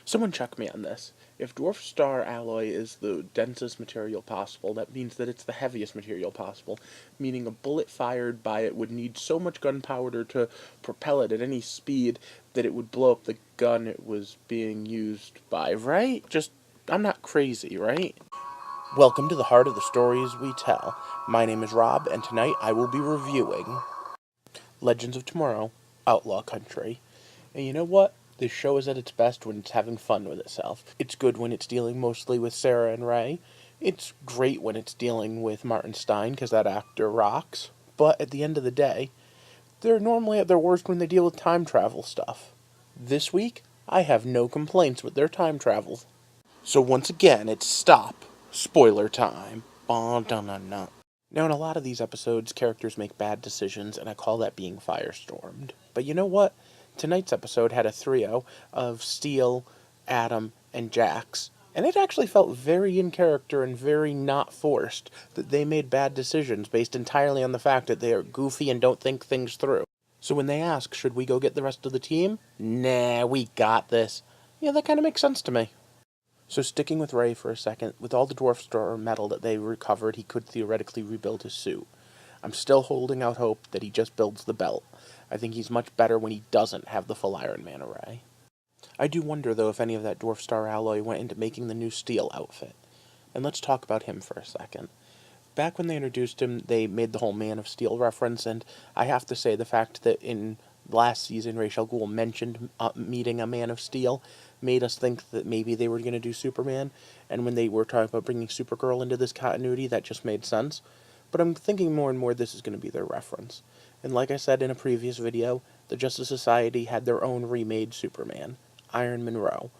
Someone check me on this. If dwarf star alloy is the densest material possible, that means that it's the heaviest material possible, meaning a bullet fired by it would need so much gunpowder to propel it at any speed that it would blow up the gun it was being used by, right? I'm not crazy, right? Welcome to the heart of the stories we tell. My name is Rob, and tonight I will be reviewing Legends of Tomorrow, Outlaw Country. And you know what? This show is at its best when it's having fun with itself. It's good when it's dealing mostly with Sarah and Ray. It's great when it's dealing with Martin Stein, because that actor rocks. But at the end of the day, they're normally at their worst when they deal with time travel stuff. This week, I have no complaints with their time travel. So once again, it's stop. Spoiler time. Ba-da-na-na. Now, in a lot of these episodes, characters make bad decisions, and I call that being firestormed. But you know what? Tonight's episode had a trio of Steel, Adam, and Jax, and it actually felt very in character and very not forced that they made bad decisions based entirely on the fact that they are goofy and don't think things through. So when they ask, should we go get the rest of the team? Nah, we got this. Yeah, that kind of makes sense to me. So sticking with Ray for a second, with all the Dwarf Star metal that they recovered, he could theoretically rebuild his suit. I'm still holding out hope that he just builds the belt. I think he's much better when he doesn't have the full Iron Man array. I do wonder, though, if any of that Dwarf Star alloy went into making the new Steel outfit. And let's talk about him for a second. Back when they introduced him, they made the whole Man of Steel reference, and I have to say the fact that in last season Ra's al Ghul mentioned meeting a Man of Steel made us think that maybe they were going to do Superman, and when they were talking about bringing Supergirl into this continuity, that just made sense. But I'm thinking more and more this is going to be their reference. And like I said in a previous video, the Justice Society had their own remade Superman, Iron Monroe.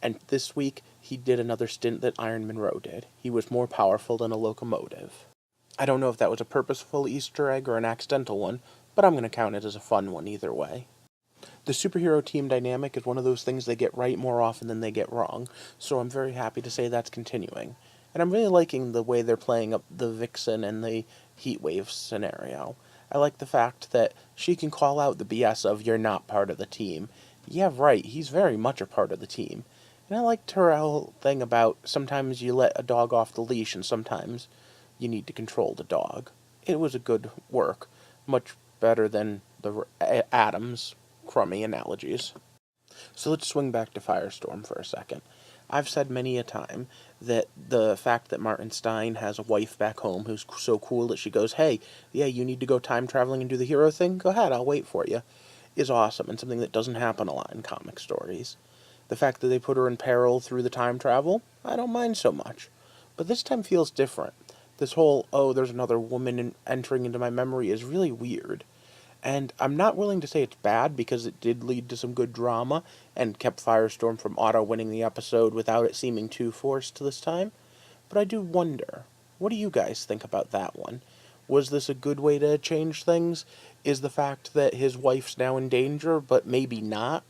And this week, he did another stint that Iron Monroe did. He was more powerful than a locomotive. I don't know if that was a purposeful Easter egg or an accidental one, but I'm going to count it as a fun one either way. The superhero team dynamic is one of those things they get right more often than they get wrong, so I'm very happy to say that's continuing. And I'm really liking the way they're playing up the Vixen and the Heatwave scenario. I like the fact that she can call out the BS of, you're not part of the team. Yeah, right, he's very much a part of the team. And I liked her whole thing about sometimes you let a dog off the leash and sometimes you need to control the dog. It was a good work, much better than the Adams crummy analogies. So let's swing back to Firestorm for a second. I've said many a time that the fact that Martin Stein has a wife back home who's so cool that she goes, hey, yeah, you need to go time traveling and do the hero thing? Go ahead, I'll wait for you, is awesome and something that doesn't happen a lot in comic stories. The fact that they put her in peril through the time travel, I don't mind so much. But this time feels different. This whole, oh, there's another woman entering into my memory is really weird. And I'm not willing to say it's bad because it did lead to some good drama and kept Firestorm from auto-winning the episode without it seeming too forced this time. But I do wonder, what do you guys think about that one? Was this a good way to change things? Is the fact that his wife's now in danger, but maybe not,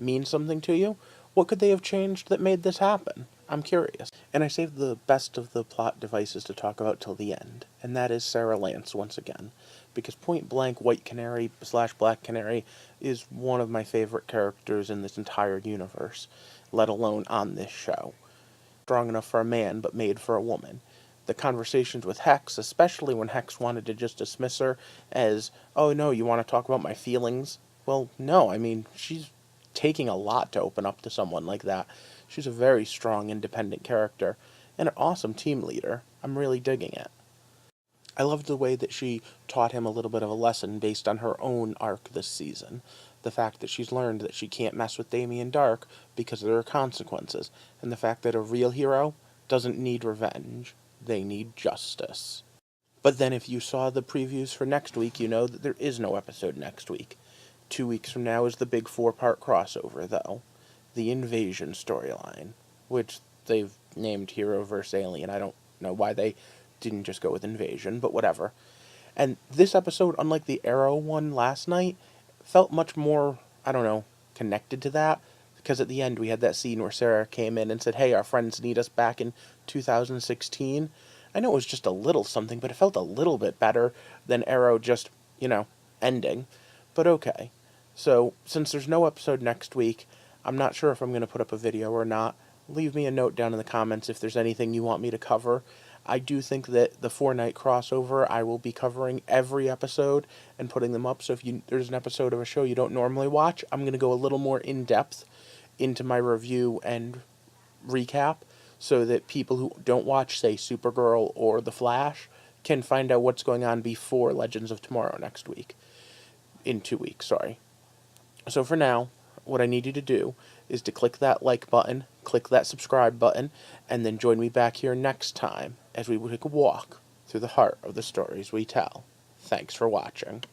mean something to you? What could they have changed that made this happen? I'm curious. And I saved the best of the plot devices to talk about till the end, and that is Sarah Lance once again. Because Point Blank White Canary / Black Canary is one of my favorite characters in this entire universe, let alone on this show. Strong enough for a man, but made for a woman. The conversations with Hex, especially when Hex wanted to just dismiss her as, oh no, you want to talk about my feelings? Well, no, I mean, she's taking a lot to open up to someone like that. She's a very strong, independent character, and an awesome team leader. I'm really digging it. I loved the way that she taught him a little bit of a lesson based on her own arc this season. The fact that she's learned that she can't mess with Damien Dark because there are consequences, and the fact that a real hero doesn't need revenge. They need justice. But then if you saw the previews for next week, you know that there is no episode next week. 2 weeks from now is the big 4-part crossover, though. The Invasion storyline, which they've named Hero vs. Alien. I don't know why they didn't just go with Invasion, but whatever. And this episode, unlike the Arrow one last night, felt much more, I don't know, connected to that. Because at the end we had that scene where Sarah came in and said, hey, our friends need us back in 2016. I know it was just a little something, but it felt a little bit better than Arrow just, ending. But okay. So, since there's no episode next week, I'm not sure if I'm going to put up a video or not. Leave me a note down in the comments if there's anything you want me to cover. I do think that the Fortnite crossover, I will be covering every episode and putting them up. So if there's an episode of a show you don't normally watch, I'm going to go a little more in-depth into my review and recap so that people who don't watch, say, Supergirl or The Flash can find out what's going on before Legends of Tomorrow next week. In 2 weeks, sorry. So for now, what I need you to do is to click that like button, click that subscribe button, and then join me back here next time as we take a walk through the heart of the stories we tell. Thanks for watching.